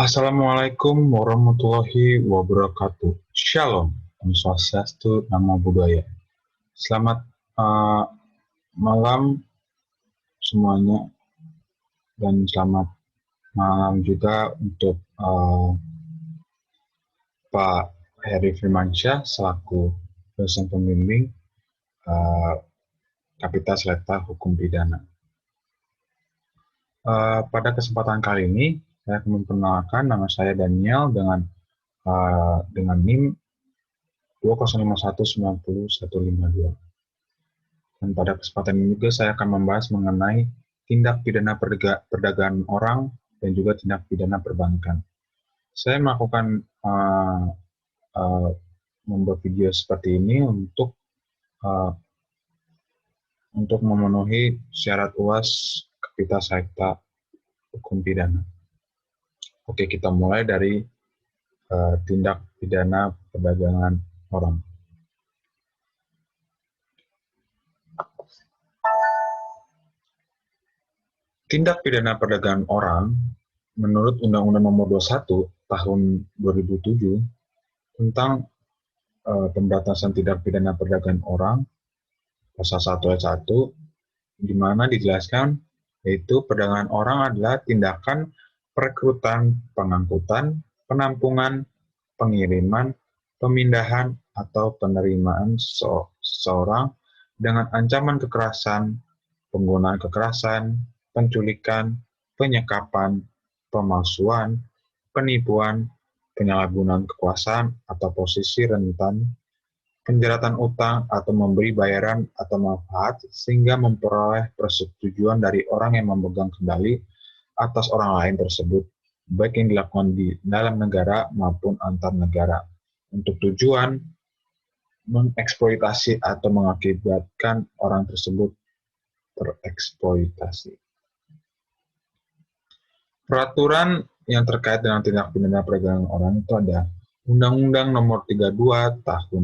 Assalamualaikum warahmatullahi wabarakatuh. Shalom, Om Swastiastu, Namo Buddhaya. Selamat malam semuanya dan selamat malam juga untuk Pak Heri Firmansyah selaku dosen pembimbing Kapita Selekta Hukum Pidana. Pada kesempatan kali ini saya akan memperkenalkan nama saya Daniel dengan NIM 205190152. Dan pada kesempatan ini juga saya akan membahas mengenai tindak pidana perdagangan orang dan juga tindak pidana perbankan. Saya melakukan membuat video seperti ini untuk memenuhi syarat UAS Kapita Selekta Hukum Pidana. Oke, kita mulai dari tindak pidana perdagangan orang. Tindak pidana perdagangan orang menurut Undang-Undang Nomor 21 Tahun 2007 tentang pemberantasan tindak pidana perdagangan orang pasal 1 ayat 1, di mana dijelaskan yaitu perdagangan orang adalah tindakan perekrutan, pengangkutan, penampungan, pengiriman, pemindahan, atau penerimaan seseorang dengan ancaman kekerasan, penggunaan kekerasan, penculikan, penyekapan, pemalsuan, penipuan, penyalahgunaan kekuasaan atau posisi rentan, penjeratan utang atau memberi bayaran atau manfaat sehingga memperoleh persetujuan dari orang yang memegang kendali atas orang lain tersebut, baik yang dilakukan di dalam negara maupun antar negara, untuk tujuan mengeksploitasi atau mengakibatkan orang tersebut tereksploitasi. Peraturan yang terkait dengan tindak pidana perdagangan orang itu ada Undang-Undang Nomor 32 Tahun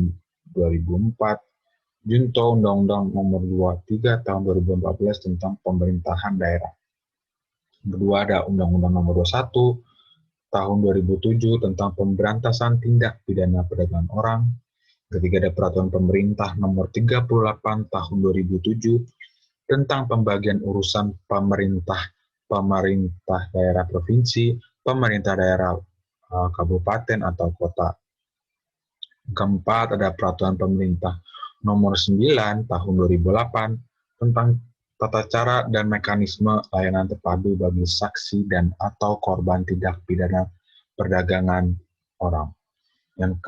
2004, Junto Undang-Undang Nomor 23 Tahun 2014 tentang pemerintahan daerah. Kedua ada Undang-Undang Nomor 21 Tahun 2007 tentang pemberantasan tindak pidana perdagangan orang. Ketiga ada Peraturan Pemerintah Nomor 38 Tahun 2007 tentang pembagian urusan pemerintah daerah provinsi, pemerintah daerah kabupaten atau kota. Keempat ada Peraturan Pemerintah Nomor 9 Tahun 2008 tentang tata cara dan mekanisme layanan terpadu bagi saksi dan atau korban tindak pidana perdagangan orang. Yang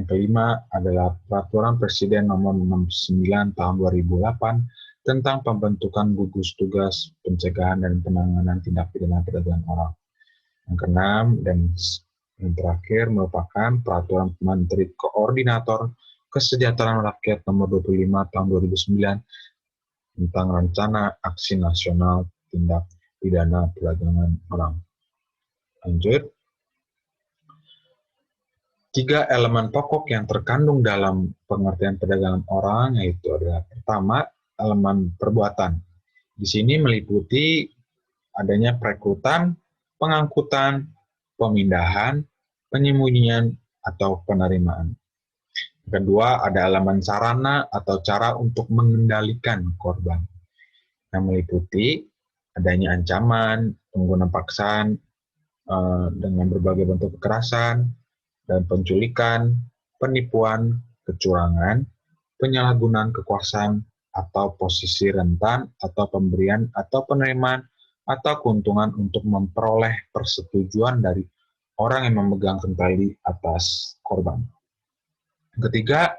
kelima adalah Peraturan Presiden Nomor 69 Tahun 2008 tentang pembentukan gugus tugas pencegahan dan penanganan tindak pidana perdagangan orang. Yang keenam dan yang terakhir merupakan Peraturan Menteri Koordinator Kesejahteraan Rakyat Nomor 25 Tahun 2009 tentang Rencana Aksi Nasional Tindak Pidana Perdagangan Orang. Lanjut. 3 elemen pokok yang terkandung dalam pengertian perdagangan orang yaitu adalah pertama, elemen perbuatan. Di sini meliputi adanya perekrutan, pengangkutan, pemindahan, penyembunyian, atau penerimaan. Kedua, ada elemen sarana atau cara untuk mengendalikan korban, yang meliputi adanya ancaman, penggunaan paksaan dengan berbagai bentuk kekerasan, dan penculikan, penipuan, kecurangan, penyalahgunaan kekuasaan, atau posisi rentan, atau pemberian atau penerimaan, atau keuntungan untuk memperoleh persetujuan dari orang yang memegang kendali atas korban. Ketiga,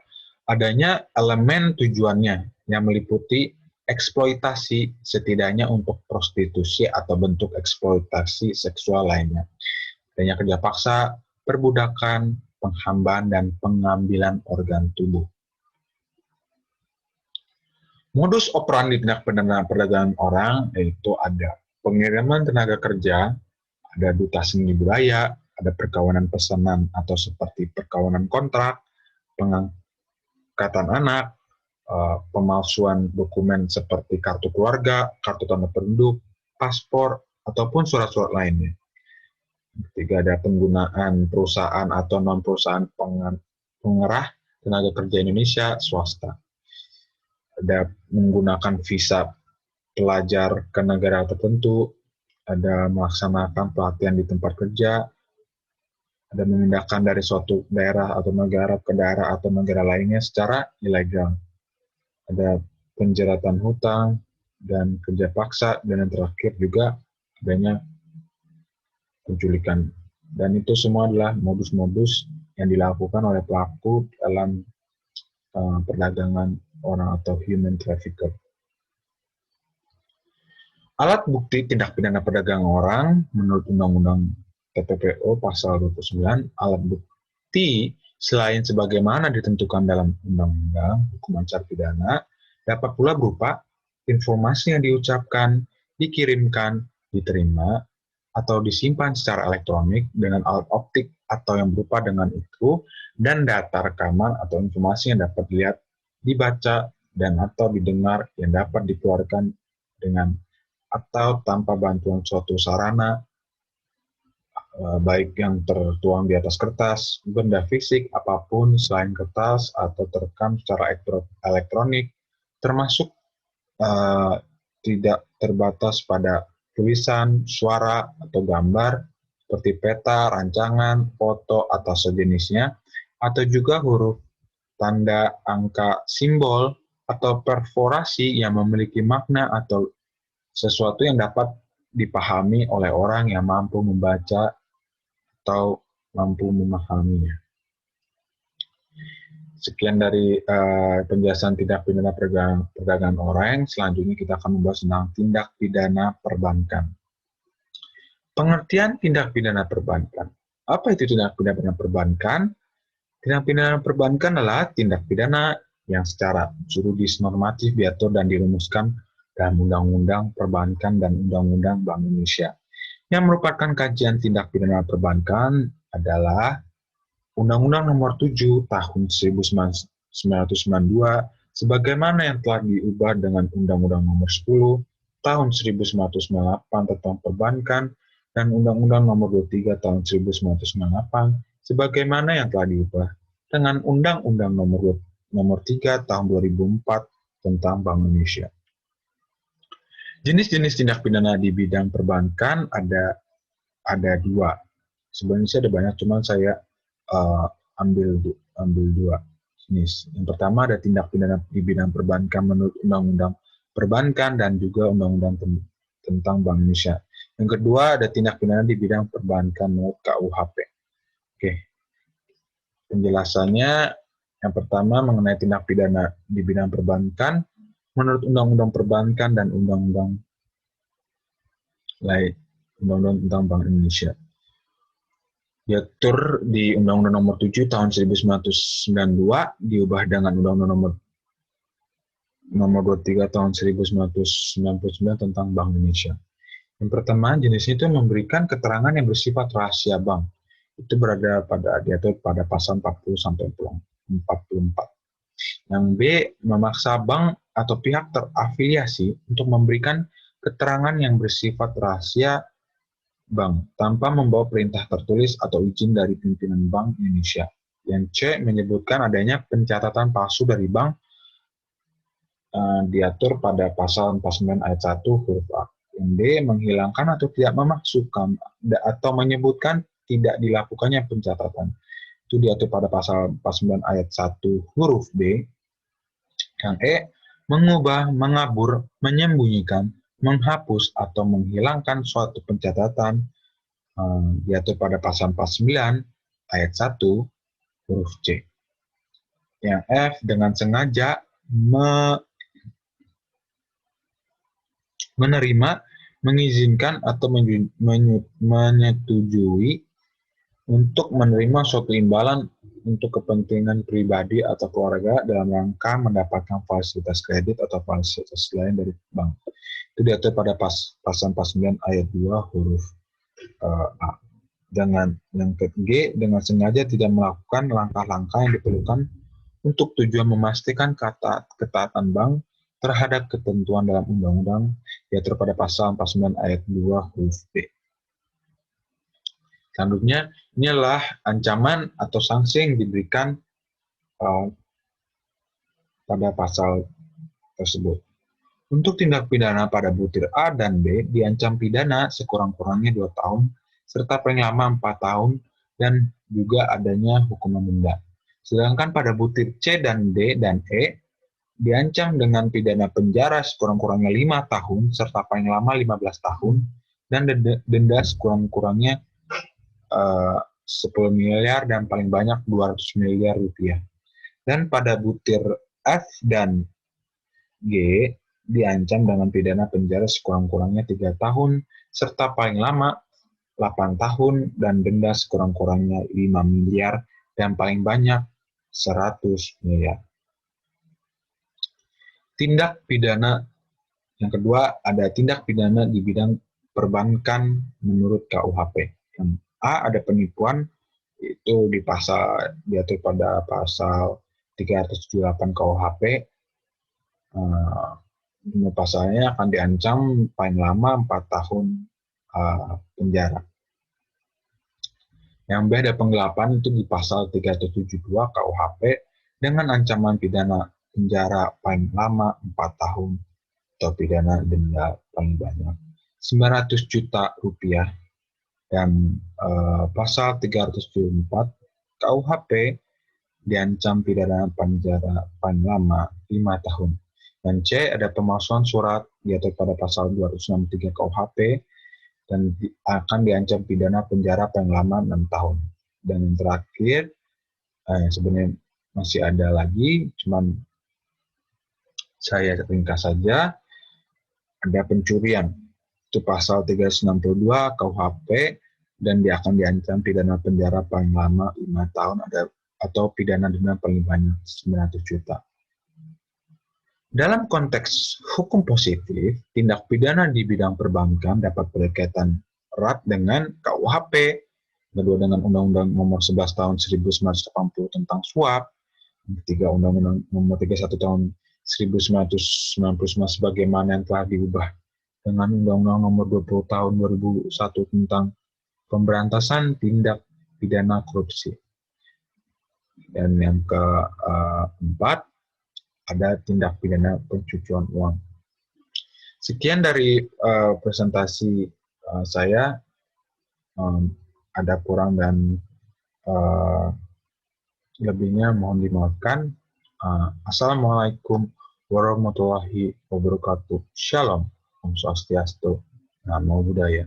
adanya elemen tujuannya yang meliputi eksploitasi setidaknya untuk prostitusi atau bentuk eksploitasi seksual lainnya. Adanya kerja paksa, perbudakan, penghambaan, dan pengambilan organ tubuh. Modus operandi tindak pidana perdagangan orang yaitu ada pengiriman tenaga kerja, ada duta seni budaya, ada perkawinan pesanan atau seperti perkawinan kontrak, pengangkatan anak, pemalsuan dokumen seperti kartu keluarga, kartu tanda penduduk, paspor, ataupun surat-surat lainnya. Ketiga, ada penggunaan perusahaan atau non-perusahaan pengerah tenaga kerja Indonesia swasta. Ada menggunakan visa pelajar ke negara tertentu, ada melaksanakan pelatihan di tempat kerja, ada memindahkan dari suatu daerah atau negara ke daerah atau negara lainnya secara ilegal. Ada penjeratan hutang dan kerja paksa, dan yang terakhir juga adanya penculikan. Dan itu semua adalah modus-modus yang dilakukan oleh pelaku dalam perdagangan orang atau human trafficker. Alat bukti tindak pidana perdagangan orang menurut Undang-Undang TPPO pasal 29, alat bukti selain sebagaimana ditentukan dalam Undang-Undang Hukum Acara Pidana dapat pula berupa informasi yang diucapkan, dikirimkan, diterima, atau disimpan secara elektronik dengan alat optik atau yang berupa dengan itu, dan data rekaman atau informasi yang dapat dilihat, dibaca, dan atau didengar yang dapat dikeluarkan dengan atau tanpa bantuan suatu sarana, baik yang tertuang di atas kertas, benda fisik apapun selain kertas atau terekam secara elektronik, termasuk tidak terbatas pada tulisan, suara, atau gambar, seperti peta, rancangan, foto, atau sejenisnya, atau juga huruf, tanda, angka, simbol, atau perforasi yang memiliki makna atau sesuatu yang dapat dipahami oleh orang yang mampu membaca atau mampu memahaminya. Sekian dari penjelasan tindak pidana perdagangan orang. Selanjutnya kita akan membahas tentang tindak pidana perbankan. Pengertian tindak pidana perbankan. Apa itu tindak pidana perbankan? Tindak pidana perbankan adalah tindak pidana yang secara juridis normatif diatur dan dirumuskan dalam Undang-Undang Perbankan dan Undang-Undang Bank Indonesia. Yang merupakan kajian tindak pidana perbankan adalah Undang-Undang Nomor 7 Tahun 1992 sebagaimana yang telah diubah dengan Undang-Undang Nomor 10 Tahun 1998 tentang perbankan dan Undang-Undang Nomor 23 Tahun 1998 sebagaimana yang telah diubah dengan Undang-Undang Nomor 3 Tahun 2004 tentang Bank Indonesia. Jenis-jenis tindak pidana di bidang perbankan ada dua. Sebenarnya ada banyak, cuman saya ambil dua jenis. Yang pertama ada tindak pidana di bidang perbankan menurut Undang-Undang Perbankan dan juga Undang-Undang tentang Bank Indonesia. Yang kedua ada tindak pidana di bidang perbankan menurut KUHP. Oke. Penjelasannya yang pertama mengenai tindak pidana di bidang perbankan menurut Undang-Undang Perbankan dan Undang-Undang lain, Undang-Undang tentang Bank Indonesia. Diatur di Undang-Undang Nomor 7 Tahun 1992 diubah dengan Undang-Undang Nomor 23 Tahun 1999 tentang Bank Indonesia. Yang pertama, jenisnya itu memberikan keterangan yang bersifat rahasia bank. Itu berada diatur pada pasal 40 sampai 44. Yang B, memaksa bank atau pihak terafiliasi untuk memberikan keterangan yang bersifat rahasia bank tanpa membawa perintah tertulis atau izin dari pimpinan Bank Indonesia. Yang C, menyebutkan adanya pencatatan palsu dari bank diatur pada pasal 49 ayat 1 huruf A. Yang D, menghilangkan atau tidak memasukkan atau menyebutkan tidak dilakukannya pencatatan. Itu diatur pada pasal 49 ayat 1 huruf B. Yang E, mengubah, mengabur, menyembunyikan, menghapus atau menghilangkan suatu pencatatan diatur pada pasal 49 ayat 1 huruf C. Yang F, dengan sengaja menerima, mengizinkan atau menyetujui untuk menerima suatu imbalan untuk kepentingan pribadi atau keluarga dalam rangka mendapatkan fasilitas kredit atau fasilitas lain dari bank. Itu diatur pada pasal 49 ayat 2 huruf A. Dengan yang G, dengan sengaja tidak melakukan langkah-langkah yang diperlukan untuk tujuan memastikan ketaatan bank terhadap ketentuan dalam undang-undang diatur pada pasal 49 ayat 2 huruf B. Selanjutnya, inilah ancaman atau sanksi yang diberikan pada pasal tersebut. Untuk tindak pidana pada butir A dan B diancam pidana sekurang-kurangnya 2 tahun, serta paling lama 4 tahun, dan juga adanya hukuman denda. Sedangkan pada butir C dan D dan E diancam dengan pidana penjara sekurang-kurangnya 5 tahun, serta paling lama 15 tahun, dan denda sekurang-kurangnya 10 miliar dan paling banyak 200 miliar rupiah. Dan pada butir F dan G diancam dengan pidana penjara sekurang-kurangnya 3 tahun, serta paling lama 8 tahun, dan denda sekurang-kurangnya 5 miliar, dan paling banyak 100 miliar. Tindak pidana yang kedua, ada tindak pidana di bidang perbankan menurut KUHP. Yang A, ada penipuan, itu diatur pada pasal 378 KUHP. Pasalnya akan diancam paling lama 4 tahun penjara. Yang B, ada penggelapan, itu di pasal 372 KUHP dengan ancaman pidana penjara paling lama 4 tahun atau pidana denda paling banyak 900 juta rupiah. Dan pasal 374 KUHP diancam pidana penjara paling lama 5 tahun. Dan C, ada pemalsuan surat, diatur pada pasal 263 KUHP, dan akan diancam pidana penjara paling lama 6 tahun. Dan yang terakhir, sebenarnya masih ada lagi, cuman saya ringkas saja, ada pencurian. Itu pasal 362 KUHP, dan dia akan diancam pidana penjara paling lama 5 tahun atau pidana denda paling banyak 900 juta. Dalam konteks hukum positif, tindak pidana di bidang perbankan dapat berkaitan erat dengan KUHP, kedua dengan Undang-Undang Nomor 11 Tahun 1980 tentang suap, ketiga Undang-Undang Nomor 31 Tahun 1999 sebagaimana yang telah diubah dengan Undang-Undang Nomor 20 Tahun 2001 tentang pemberantasan tindak pidana korupsi. Dan yang keempat, ada tindak pidana pencucian uang. Sekian dari presentasi saya. Ada kurang dan lebihnya mohon dimaafkan. Assalamualaikum warahmatullahi wabarakatuh. Shalom. Om Swastiastu. Namo Buddhaya.